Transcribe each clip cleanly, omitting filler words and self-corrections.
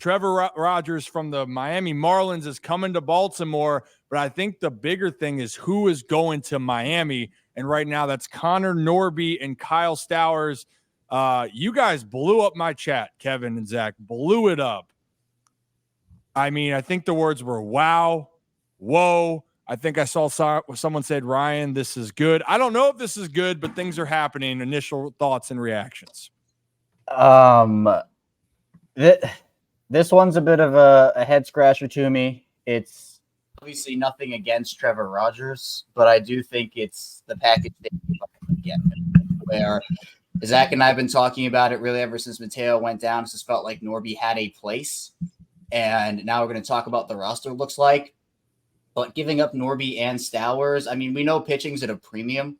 Trevor Rogers from the Miami Marlins is coming to Baltimore, but I think the bigger thing is who is going to Miami. And right now that's Connor, Norby, and Kyle Stowers. You guys blew up my chat, Kevin and Zach, blew it up. I mean, I think the words were wow, whoa. I think I saw someone said, Ryan, this is good. I don't know if this is good, but things are happening. Initial thoughts and reactions. This one's a bit of a head scratcher to me. It's obviously nothing against Trevor Rogers, but I do think it's the package they get where Zach and I have been talking about it really ever since Mateo went down. It's just felt like Norby had a place. And now we're going to talk about the roster looks like. But giving up Norby and Stowers, I mean, we know pitching's at a premium.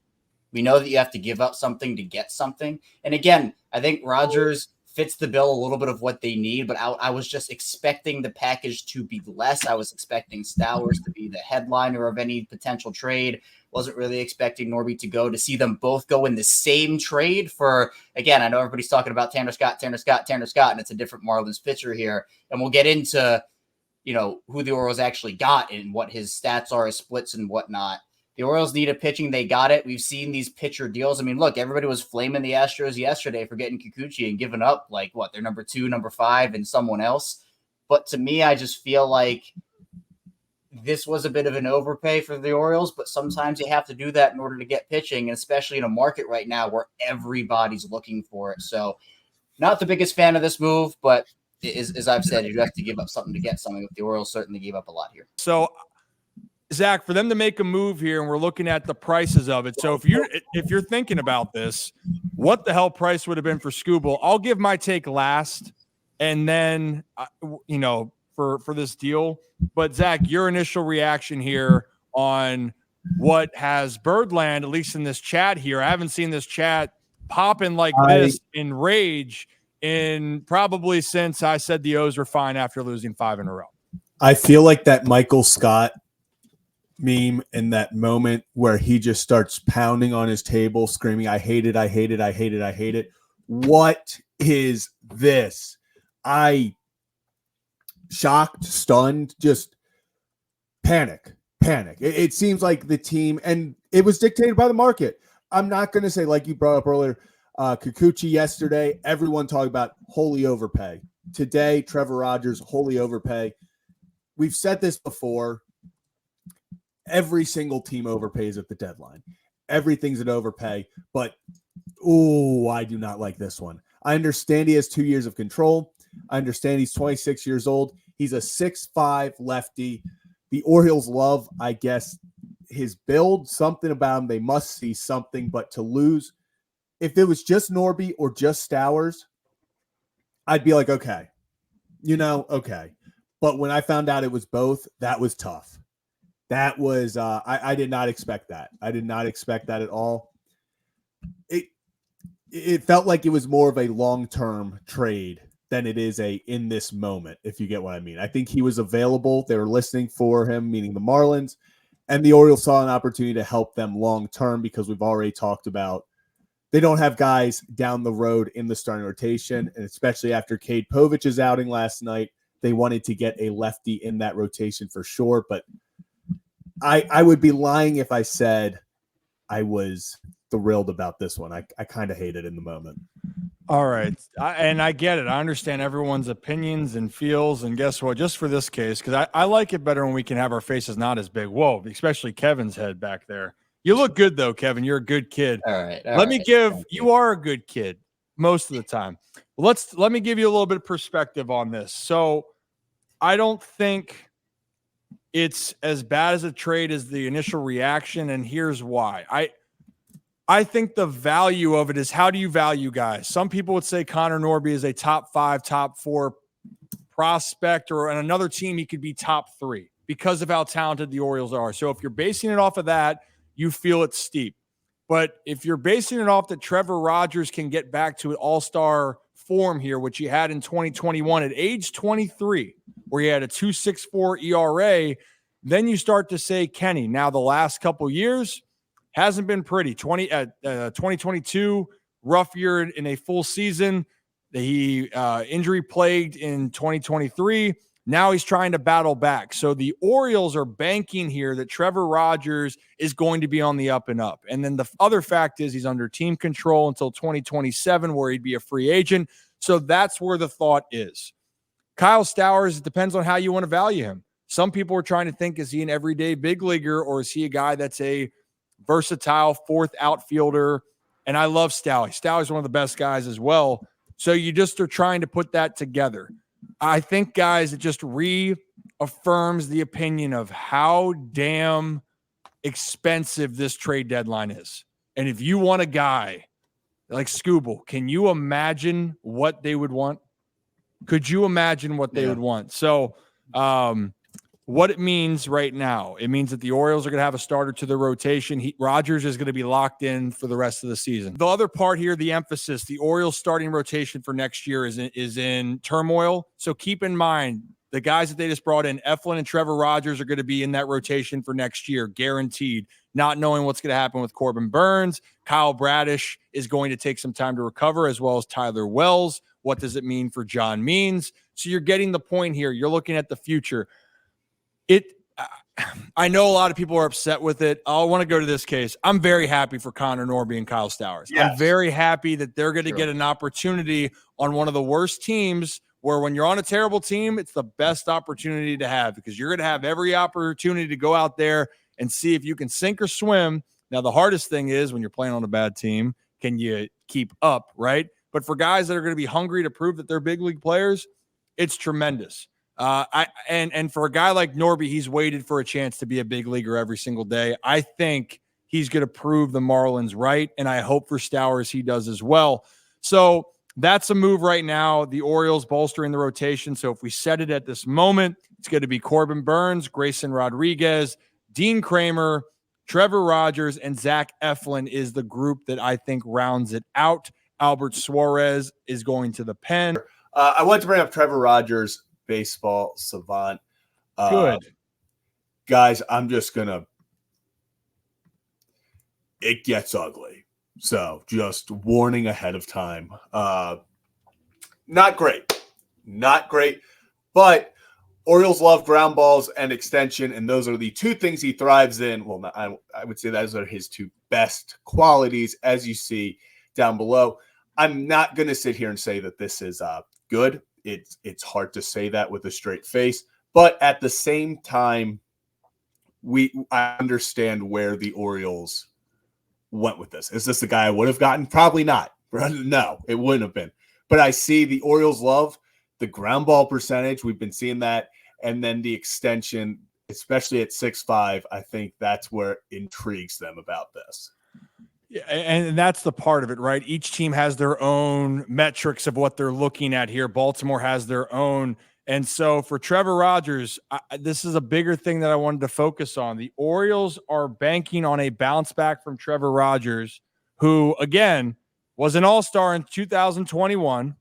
We know that you have to give up something to get something. And again, I think Rogers fits the bill a little bit of what they need, but I was just expecting the package to be less. I was expecting Stowers to be the headliner of any potential trade. Wasn't really expecting Norby to see them both go in the same trade for, again, I know everybody's talking about Tanner Scott, and it's a different Marlins pitcher here. And we'll get into, who the Orioles actually got and what his stats are, his splits and whatnot. The Orioles need a pitching. They got it. We've seen these pitcher deals. I mean, look, everybody was flaming the Astros yesterday for getting Kikuchi and giving up their number 2, number 5 and someone else. But to me, I just feel like this was a bit of an overpay for the Orioles, but sometimes you have to do that in order to get pitching, and especially in a market right now where everybody's looking for it. So not the biggest fan of this move, but as I've said, you have to give up something to get something. The Orioles certainly gave up a lot here. So Zach, for them to make a move here, and we're looking at the prices of it. So if you're thinking about this, what the hell price would have been for Skubal? I'll give my take last, and then for this deal. But Zach, your initial reaction here on what has Birdland, at least in this chat here. I haven't seen this chat popping like this in rage in probably since I said the O's were fine after losing 5 in a row. I feel like that Michael Scott meme in that moment where he just starts pounding on his table, screaming, I hate it, I hate it, I hate it, I hate it. What is this? Shocked, stunned, just panic. It seems like the team, and it was dictated by the market. I'm not going to say, like you brought up earlier, Kikuchi yesterday, everyone talked about wholly overpay. Today, Trevor Rogers, wholly overpay. We've said this before. Every single team overpays at the deadline. Everything's an overpay, but I do not like this one. I understand he has 2 years of control. I understand he's 26 years old. He's a 6'5" lefty. The Orioles love, I guess, his build, something about him. They must see something, but to lose, if it was just Norby or just Stowers, I'd be like, okay. Okay. But when I found out it was both, that was tough. That was, I did not expect that. I did not expect that at all. It felt like it was more of a long-term trade than it is in this moment, if you get what I mean. I think he was available. They were listening for him, meaning the Marlins, and the Orioles saw an opportunity to help them long-term because we've already talked about they don't have guys down the road in the starting rotation, and especially after Cade Povich's outing last night, they wanted to get a lefty in that rotation for sure, but I would be lying if I said I was thrilled about this one. I kind of hate it in the moment. All right. And I get it. I understand everyone's opinions and feels. And guess what? Just for this case, because I like it better when we can have our faces not as big. Whoa, especially Kevin's head back there. You look good, though, Kevin. You're a good kid. All right. You are a good kid most of the time. Let me give you a little bit of perspective on this. So I don't think it's as bad as a trade as the initial reaction, and here's why. I think the value of it is, how do you value guys? Some people would say Connor Norby is a top 5, top 4 prospect, or on another team he could be top 3 because of how talented the Orioles are. So if you're basing it off of that, you feel it's steep. But if you're basing it off that Trevor Rogers can get back to an all-star form here, which he had in 2021 at age 23, where he had a 2.64 ERA, then you start to say, Kenny, now the last couple years hasn't been pretty. 2022, rough year in a full season. He injury plagued in 2023. Now he's trying to battle back. So the Orioles are banking here that Trevor Rogers is going to be on the up and up. And then the other fact is he's under team control until 2027, where he'd be a free agent. So that's where the thought is. Kyle Stowers, it depends on how you want to value him. Some people are trying to think, is he an everyday big leaguer, or is he a guy that's a versatile fourth outfielder? And I love Stowers. Stowers is one of the best guys as well. So you just are trying to put that together. I think, guys, it just reaffirms the opinion of how damn expensive this trade deadline is. And if you want a guy like Scooble, can you imagine what they would want? Could you imagine what they would want? So what it means right now, it means that the Orioles are going to have a starter to their rotation. Rogers is going to be locked in for the rest of the season. The other part here, the emphasis, the Orioles starting rotation for next year is in turmoil. So keep in mind, the guys that they just brought in, Eflin and Trevor Rogers, are going to be in that rotation for next year, guaranteed, not knowing what's going to happen with Corbin Burns. Kyle Bradish is going to take some time to recover, as well as Tyler Wells. What does it mean for John Means? So you're getting the point here. You're looking at the future. I know a lot of people are upset with it. I want to go to this case. I'm very happy for Connor Norby and Kyle Stowers. Yes. I'm very happy that they're going to get an opportunity on one of the worst teams, where when you're on a terrible team, it's the best opportunity to have, because you're going to have every opportunity to go out there and see if you can sink or swim. Now, the hardest thing is when you're playing on a bad team, can you keep up, right? But for guys that are going to be hungry to prove that they're big league players, it's tremendous. And for a guy like Norby, he's waited for a chance to be a big leaguer every single day. I think he's going to prove the Marlins right, and I hope for Stowers he does as well. So that's a move right now. The Orioles bolstering the rotation. So if we set it at this moment, it's going to be Corbin Burns, Grayson Rodriguez, Dean Kramer, Trevor Rogers, and Zach Eflin is the group that I think rounds it out. Albert Suarez is going to the pen. I want to bring up Trevor Rogers, baseball savant. Good. Guys, I'm just going to – it gets ugly. So just warning ahead of time. Not great. Not great. But Orioles love ground balls and extension, and those are the two things he thrives in. Well, I would say those are his two best qualities, as you see down below. I'm not going to sit here and say that this is good. It's hard to say that with a straight face. But at the same time, I understand where the Orioles went with this. Is this the guy I would have gotten? Probably not. No, it wouldn't have been. But I see the Orioles love the ground ball percentage. We've been seeing that. And then the extension, especially at 6'5", I think that's where it intrigues them about this. Yeah, and that's the part of it, right? Each team has their own metrics of what they're looking at here. Baltimore has their own. And so for Trevor Rogers, this is a bigger thing that I wanted to focus on. The Orioles are banking on a bounce back from Trevor Rogers, who, again, was an all-star in 2021.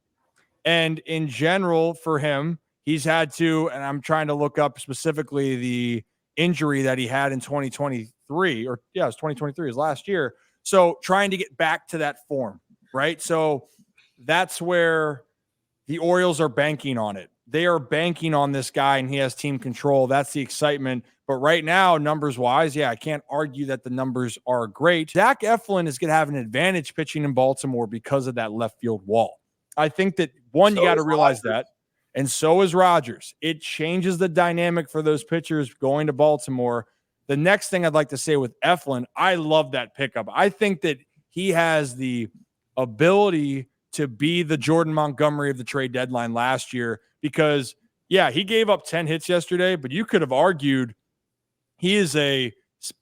And in general, for him, he's had to, and I'm trying to look up specifically the injury that he had in 2023, or yeah, it was 2023, his last year. So trying to get back to that form, right? So that's where the Orioles are banking on it. They are banking on this guy, and he has team control. That's the excitement. But right now, numbers-wise, yeah, I can't argue that the numbers are great. Zach Eflin is going to have an advantage pitching in Baltimore because of that left field wall. I think that, one, you got to realize that, and so is Rogers. It changes the dynamic for those pitchers going to Baltimore. The next thing I'd like to say with Eflin, I love that pickup. I think that he has the ability to be the Jordan Montgomery of the trade deadline last year, because, yeah, he gave up 10 hits yesterday, but you could have argued he is a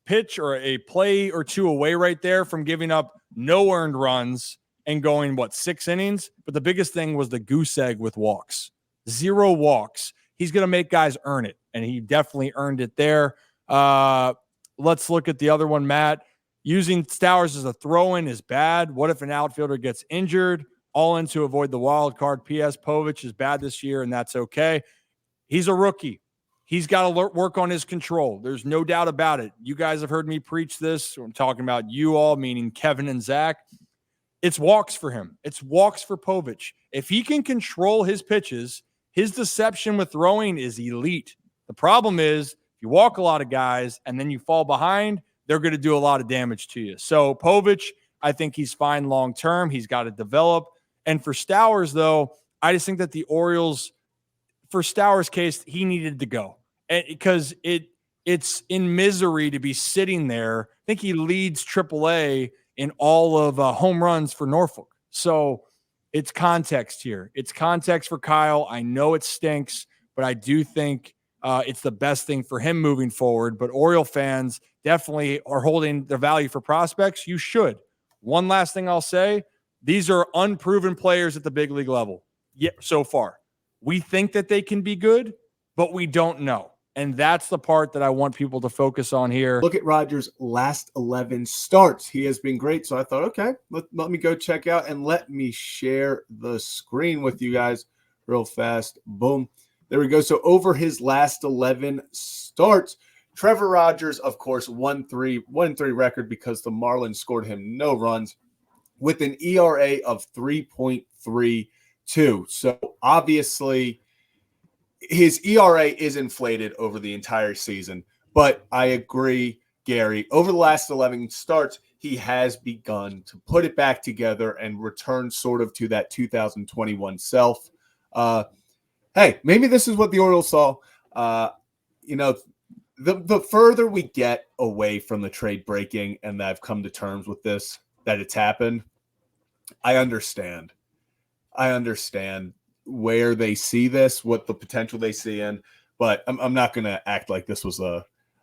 pitch or a play or two away right there from giving up no earned runs and going, 6 innings? But the biggest thing was the goose egg with walks. 0 walks. He's going to make guys earn it, and he definitely earned it there. Let's look at the other one, Matt. Using Stowers as a throw-in is bad. What if an outfielder gets injured? All in to avoid the wild card. P.S. Povich is bad this year, and that's okay. He's a rookie. He's got to work on his control. There's no doubt about it. You guys have heard me preach this. I'm talking about you all, meaning Kevin and Zach. it's walks for him. It's walks for Povich. If he can control his pitches, his deception with throwing is elite. The problem is if you walk a lot of guys and then you fall behind, they're going to do a lot of damage to you. So Povich, I think he's fine long-term. He's got to develop. And for Stowers, though, I just think that the Orioles, for Stowers' case, he needed to go because it's in misery to be sitting there. I think he leads AAA in all of home runs for Norfolk. So it's context here. It's context for Kyle. I know it stinks, but I do think it's the best thing for him moving forward. But Oriole fans definitely are holding their value for prospects. You should. One last thing I'll say, these are unproven players at the big league level. Yeah, so far. We think that they can be good, but we don't know. And that's the part that I want people to focus on here. Look at Rogers' last 11 starts. He has been great. So I thought, okay, let me go check out and let me share the screen with you guys real fast. Boom. There we go. So over his last 11 starts, Trevor Rogers, of course, 1-3 record because the Marlins scored him no runs with an ERA of 3.32. So obviously his ERA is inflated over the entire season, but I agree, Gary, over the last 11 starts, he has begun to put it back together and return sort of to that 2021 self. Hey, maybe this is what the Orioles saw. The further we get away from the trade breaking, and I've come to terms with this, that it's happened, I understand where they see this, what the potential they see in, but I'm not going to act like this was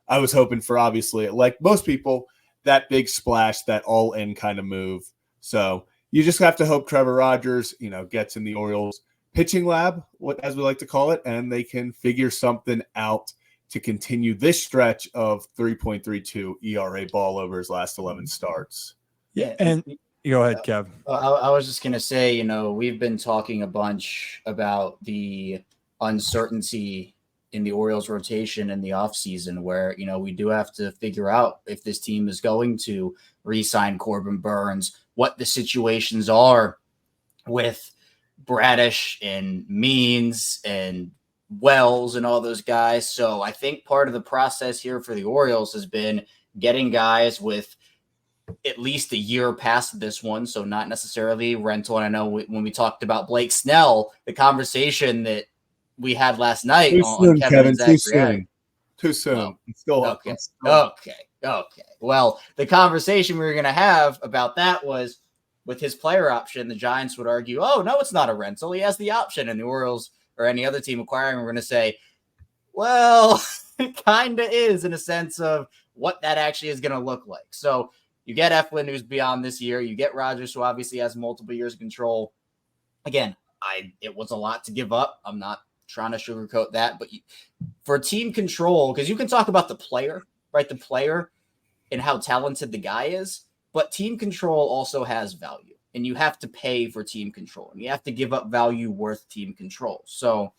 I was hoping for, obviously, like most people, that big splash, that all-in kind of move. So you just have to hope Trevor Rogers, gets in the Orioles pitching lab, as we like to call it, and they can figure something out to continue this stretch of 3.32 ERA ball over his last 11 starts. Yeah, and go ahead, Kev. I was just going to say, we've been talking a bunch about the uncertainty in the Orioles rotation in the offseason where, we do have to figure out if this team is going to re-sign Corbin Burns, what the situations are with Bradish and Means and Wells and all those guys. So I think part of the process here for the Orioles has been getting guys with at least a year past this one, so not necessarily rental. And I know when we talked about Blake Snell, the conversation that we had last night on Kevin and Zach's Too soon. Well, It's still okay. Well, the conversation we were going to have about that was with his player option, the Giants would argue, oh, no, it's not a rental. He has the option. And the Orioles or any other team acquiring, we're going to say, well, it kind of is in a sense of what that actually is going to look like. So you get Eflin, who's beyond this year. You get Rogers, who obviously has multiple years of control. Again, it was a lot to give up. I'm not trying to sugarcoat that. But for team control, because you can talk about the player, right? The player and how talented the guy is. But team control also has value. And you have to pay for team control. And you have to give up value worth team control. So